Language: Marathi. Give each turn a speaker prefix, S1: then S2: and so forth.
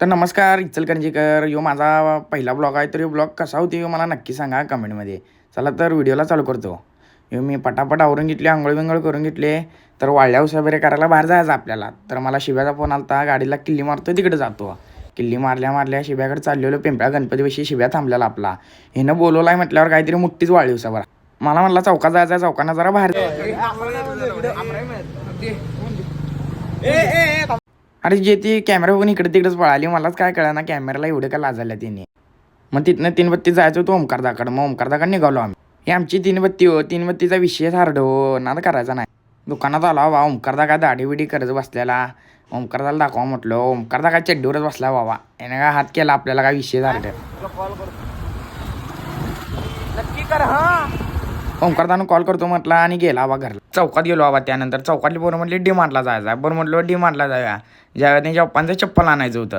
S1: तर नमस्कार इचलकरंजीकर. यो माझा पहिला ब्लॉग आहे. तर ब्लॉग कसा होती मला नक्की सांगा कमेंटमध्ये. चला तर व्हिडिओला चालू करतो. यो मी पटापट आवरून घेतले, आंघोळ बिंघोळ करून घेतले. तर वाळल्या उसा वगैरे करायला बाहेर जायचं आपल्याला. तर मला शिव्याचा फोन आला, गाडीला किल्ली मारतो तिकडे जातो. किल्ली मारल्या शिव्याकडे चाललेलो. पिंपळ्या गणपतीपाशी शिव्या थांबलेला आपला. हिनं बोलवलाय म्हटल्यावर काहीतरी मोठीच वाळली उसावर. मला म्हटलं चौकात जायचं, चौकानं जरा बाहेर. अरे जे ती कॅमेरा बघून इकडे तिकडेच पळाली. मलाच काय कळलं ना कॅमेराला एवढं का लाजल्या तिने. मग तिथनं तीनबत्ती जायचं होतं ओमकारदाकडं. मग ओमकारदाकडे निघालो आम्ही. ही आमची तीनबत्ती हो, तीनबत्तीचा विषय हार्ड हो, नाद करायचा नाही. दुकानात आला बाबा. ओमकारदा काय दाढी बिडी करत बसलेला. ओमकारदाला दाखवा म्हटलं. ओमकारदा काय चड्डीवरच बसला बाबा. याने काय हात केला आपल्याला काय विषय हार्ड. ओमकारदानं कॉल करतो म्हटला आणि गेला बाबा घरला. चौकात गेलो बाबा. त्यानंतर चौकातली पोरं म्हटली डी मार्टला जायचं. बरं म्हटलं डी मार्टला जाऊया. ज्यावेळेस त्यांच्या पप्पांचं चप्पल आणायचं होतं.